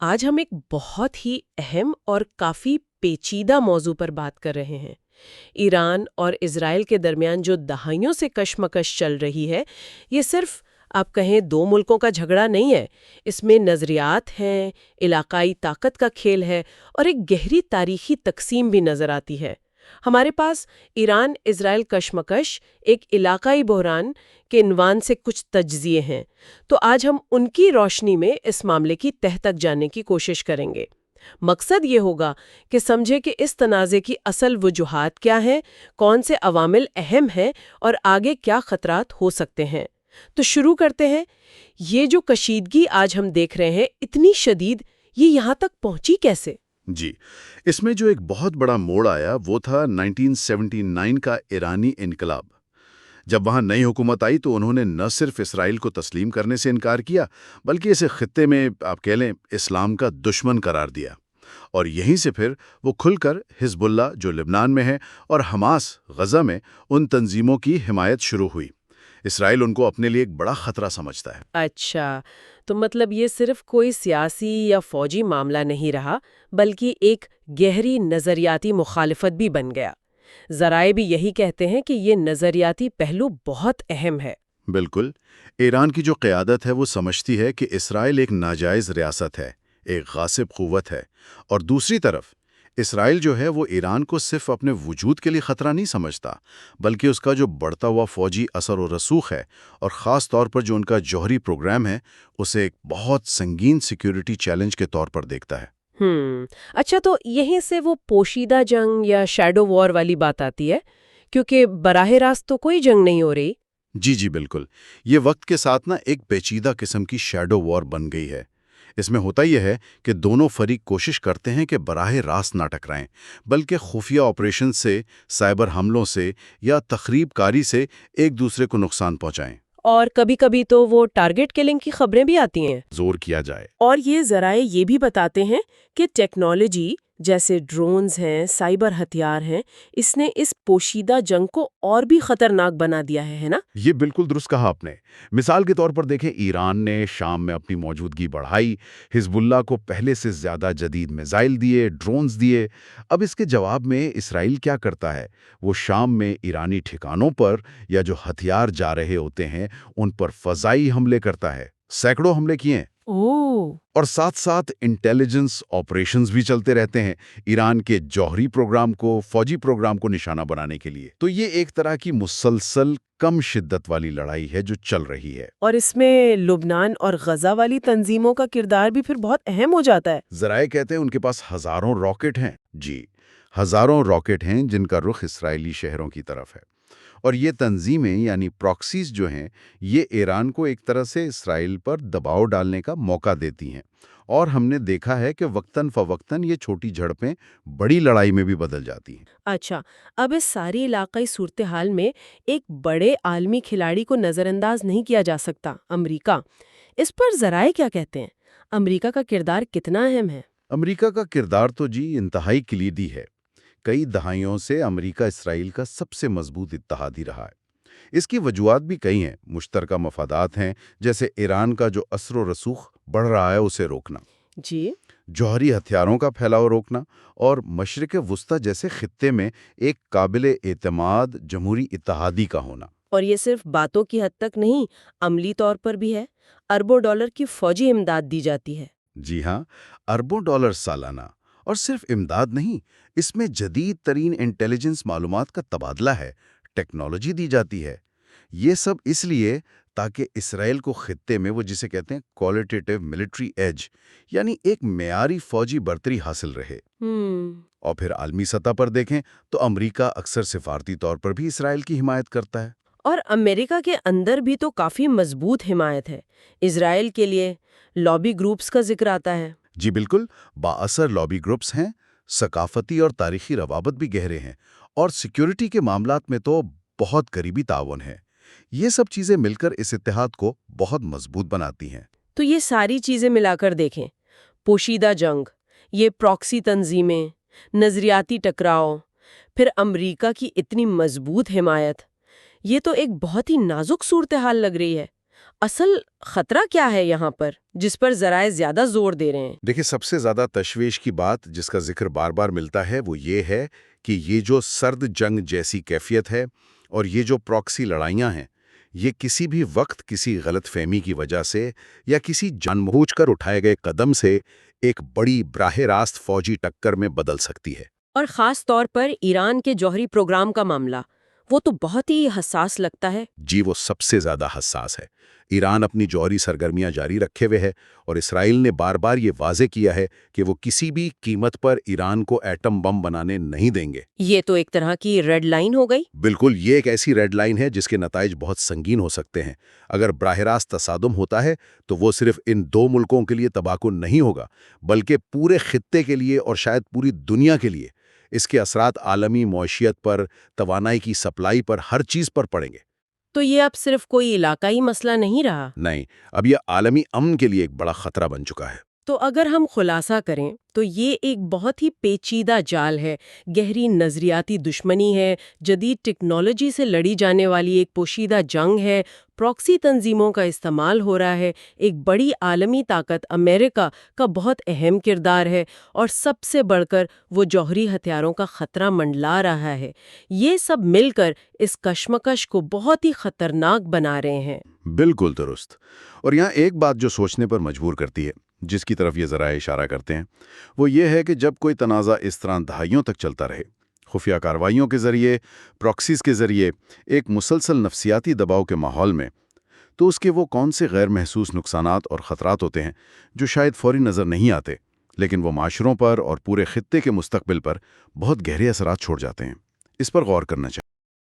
آج ہم ایک بہت ہی اہم اور کافی پیچیدہ موضوع پر بات کر رہے ہیں۔ ایران اور اسرائیل کے درمیان جو دہائیوں سے کشمکش چل رہی ہے، یہ صرف آپ کہیں دو ملکوں کا جھگڑا نہیں ہے۔ اس میں نظریات ہیں، علاقائی طاقت کا کھیل ہے اور ایک گہری تاریخی تقسیم بھی نظر آتی ہے۔ ہمارے پاس ایران اسرائیل کشمکش ایک علاقائی بحران کے عنوان سے کچھ تجزیے ہیں، تو آج ہم ان کی روشنی میں اس معاملے کی تہہ تک جاننے کی کوشش کریں گے۔ مقصد یہ ہوگا کہ سمجھے کہ اس تنازع کی اصل وجوہات کیا ہیں، کون سے عوامل اہم ہیں اور آگے کیا خطرات ہو سکتے ہیں۔ تو شروع کرتے ہیں۔ یہ جو کشیدگی آج ہم دیکھ رہے ہیں، اتنی شدید، یہ یہاں تک پہنچی کیسے؟ جی، اس میں جو ایک بہت بڑا موڑ آیا وہ تھا 1979 کا ایرانی انقلاب۔ جب وہاں نئی حکومت آئی تو انہوں نے نہ صرف اسرائیل کو تسلیم کرنے سے انکار کیا، بلکہ اسے خطے میں آپ کہہ لیں اسلام کا دشمن قرار دیا۔ اور یہیں سے پھر وہ کھل کر حزب اللہ جو لبنان میں ہے اور حماس غزہ میں ان تنظیموں کی حمایت شروع ہوئی۔ اسرائیل ان کو اپنے لیے ایک بڑا خطرہ سمجھتا ہے۔ اچھا، تو مطلب یہ صرف کوئی سیاسی یا فوجی معاملہ نہیں رہا، بلکہ ایک گہری نظریاتی مخالفت بھی بن گیا۔ ذرائع بھی یہی کہتے ہیں کہ یہ نظریاتی پہلو بہت اہم ہے۔ بالکل، ایران کی جو قیادت ہے وہ سمجھتی ہے کہ اسرائیل ایک ناجائز ریاست ہے، ایک غاصب قوت ہے، اور دوسری طرف اسرائیل جو ہے وہ ایران کو صرف اپنے وجود کے لیے خطرہ نہیں سمجھتا، بلکہ اس کا جو بڑھتا ہوا فوجی اثر و رسوخ ہے اور خاص طور پر جو ان کا جوہری پروگرام ہے، اسے ایک بہت سنگین سیکیورٹی چیلنج کے طور پر دیکھتا ہے۔ اچھا، تو یہیں سے وہ پوشیدہ جنگ یا شیڈو وار والی بات آتی ہے، کیونکہ براہ راست تو کوئی جنگ نہیں ہو رہی۔ جی بالکل، یہ وقت کے ساتھ ایک پیچیدہ قسم کی شیڈو وار بن گئی ہے۔ اس میں ہوتا یہ ہے کہ دونوں فریق کوشش کرتے ہیں کہ براہ راست نہ ٹکرائیں، بلکہ خفیہ آپریشن سے، سائبر حملوں سے یا تخریب کاری سے ایک دوسرے کو نقصان پہنچائیں۔ اور کبھی کبھی تو وہ ٹارگٹ کلنگ کی خبریں بھی آتی ہیں۔ زور کیا جائے۔ اور یہ ذرائع یہ بھی بتاتے ہیں کہ ٹیکنالوجی جیسے ڈرونز ہیں، سائبر ہتھیار ہیں، اس نے اس پوشیدہ جنگ کو اور بھی خطرناک بنا دیا ہے نا؟ یہ بالکل درست کہا آپ نے۔ مثال کے طور پر دیکھیں، ایران نے شام میں اپنی موجودگی بڑھائی، حزب اللہ کو پہلے سے زیادہ جدید میزائل دیے، ڈرونز دیے۔ اب اس کے جواب میں اسرائیل کیا کرتا ہے؟ وہ شام میں ایرانی ٹھکانوں پر یا جو ہتھیار جا رہے ہوتے ہیں ان پر فضائی حملے کرتا ہے۔ سینکڑوں حملے کیے ہیں۔ اور ساتھ ساتھ انٹیلیجنس آپریشنز بھی چلتے رہتے ہیں ایران کے جوہری پروگرام کو، فوجی پروگرام کو نشانہ بنانے کے لیے۔ تو یہ ایک طرح کی مسلسل کم شدت والی لڑائی ہے جو چل رہی ہے۔ اور اس میں لبنان اور غزہ والی تنظیموں کا کردار بھی پھر بہت اہم ہو جاتا ہے۔ ذرائع کہتے ہیں ان کے پاس ہزاروں راکٹ ہیں۔ جی، ہزاروں راکٹ ہیں جن کا رخ اسرائیلی شہروں کی طرف ہے۔ اور یہ تنظیمیں یعنی پراکسیز جو ہیں، یہ ایران کو ایک طرح سے اسرائیل پر دباؤ ڈالنے کا موقع دیتی ہیں۔ اور ہم نے دیکھا ہے کہ وقتاً فوقتاً یہ چھوٹی جھڑپیں بڑی لڑائی میں بھی بدل جاتی ہیں۔ اچھا، اب اس ساری علاقائی صورتحال میں ایک بڑے عالمی کھلاڑی کو نظر انداز نہیں کیا جا سکتا، امریکہ۔ اس پر ذرائع کیا کہتے ہیں؟ امریکہ کا کردار کتنا اہم ہے؟ امریکہ کا کردار تو انتہائی کلیدی ہے۔ کئی دہائیوں سے امریکہ اسرائیل کا سب سے مضبوط اتحادی رہا ہے۔ اس کی وجوہات بھی کئی ہیں۔ مشترکہ مفادات ہیں، جیسے ایران کا جو اثر و رسوخ بڑھ رہا ہے اسے روکنا، جی، جوہری ہتھیاروں کا پھیلاؤ روکنا، اور مشرق وسطی جیسے خطے میں ایک قابل اعتماد جمہوری اتحادی کا ہونا۔ اور یہ صرف باتوں کی حد تک نہیں، عملی طور پر بھی ہے۔ اربوں ڈالر کی فوجی امداد دی جاتی ہے۔ جی ہاں، اربوں ڈالر سالانہ۔ اور صرف امداد نہیں، اس میں جدید ترین انٹیلیجنس معلومات کا تبادلہ ہے، ٹیکنالوجی دی جاتی ہے۔ یہ سب اس لیے تاکہ اسرائیل کو خطے میں وہ جسے کہتے ہیں کوالٹیٹیو ملٹری ایج، یعنی ایک معیاری فوجی برتری حاصل رہے۔ اور پھر عالمی سطح پر دیکھیں تو امریکہ اکثر سفارتی طور پر بھی اسرائیل کی حمایت کرتا ہے۔ اور امریکہ کے اندر بھی تو کافی مضبوط حمایت ہے۔ اسرائیل کے لیے لابی گروپس کا ذکر آتا ہے۔ جی بالکل، بااثر لابی گروپس ہیں، ثقافتی اور تاریخی روابط بھی گہرے ہیں، اور سیکیورٹی کے معاملات میں تو بہت قریبی تعاون ہے۔ یہ سب چیزیں مل کر اس اتحاد کو بہت مضبوط بناتی ہیں۔ تو یہ ساری چیزیں ملا کر دیکھیں، پوشیدہ جنگ، یہ پراکسی تنظیمیں، نظریاتی ٹکراؤ، پھر امریکہ کی اتنی مضبوط حمایت، یہ تو ایک بہت ہی نازک صورتحال لگ رہی ہے۔ اصل خطرہ کیا ہے یہاں پر جس پر ذرائع زیادہ زور دے رہے ہیں؟ دیکھیں، سب سے زیادہ تشویش کی بات جس کا ذکر بار بار ملتا ہے وہ یہ ہے کہ یہ جو سرد جنگ جیسی کیفیت ہے اور یہ جو پراکسی لڑائیاں ہیں، یہ کسی بھی وقت کسی غلط فہمی کی وجہ سے یا کسی جان بوجھ کر اٹھائے گئے قدم سے ایک بڑی براہ راست فوجی ٹکر میں بدل سکتی ہے۔ اور خاص طور پر ایران کے جوہری پروگرام کا معاملہ، وہ تو بہت ہی حساس لگتا ہے۔ جی، وہ سب سے زیادہ حساس ہے۔ ایران اپنی جوہری سرگرمیاں جاری رکھے ہوئے ہے اور اسرائیل نے بار بار یہ واضح کیا ہے کہ وہ کسی بھی قیمت پر ایران کو ایٹم بم بنانے نہیں دیں گے۔ یہ تو ایک طرح کی ریڈ لائن ہو گئی۔ بالکل، یہ ایک ایسی ریڈ لائن ہے جس کے نتائج بہت سنگین ہو سکتے ہیں۔ اگر براہ راست تصادم ہوتا ہے تو وہ صرف ان دو ملکوں کے لیے تباہ کن نہیں ہوگا، بلکہ پورے خطے کے لیے اور شاید پوری دنیا کے لیے۔ اس کے اثرات عالمی معیشت پر، توانائی کی سپلائی پر، ہر چیز پر پڑیں گے۔ تو یہ اب صرف کوئی علاقائی مسئلہ نہیں رہا۔ نہیں، اب یہ عالمی امن کے لیے ایک بڑا خطرہ بن چکا ہے۔ تو اگر ہم خلاصہ کریں تو یہ ایک بہت ہی پیچیدہ جال ہے، گہری نظریاتی دشمنی ہے، جدید ٹیکنالوجی سے لڑی جانے والی ایک پوشیدہ جنگ ہے، پراکسی تنظیموں کا استعمال ہو رہا ہے، ایک بڑی عالمی طاقت امریکہ کا بہت اہم کردار ہے، اور سب سے بڑھ کر وہ جوہری ہتھیاروں کا خطرہ منڈلا رہا ہے۔ یہ سب مل کر اس کشمکش کو بہت ہی خطرناک بنا رہے ہیں۔ بالکل درست۔ اور یہاں ایک بات جو سوچنے پر مجبور کرتی ہے، جس کی طرف یہ ذرائع اشارہ کرتے ہیں، وہ یہ ہے کہ جب کوئی تنازع اس طرح دہائیوں تک چلتا رہے، خفیہ کارروائیوں کے ذریعے، پراکسیز کے ذریعے، ایک مسلسل نفسیاتی دباؤ کے ماحول میں، تو اس کے وہ کون سے غیر محسوس نقصانات اور خطرات ہوتے ہیں جو شاید فوری نظر نہیں آتے، لیکن وہ معاشروں پر اور پورے خطے کے مستقبل پر بہت گہرے اثرات چھوڑ جاتے ہیں۔ اس پر غور کرنا چاہیے۔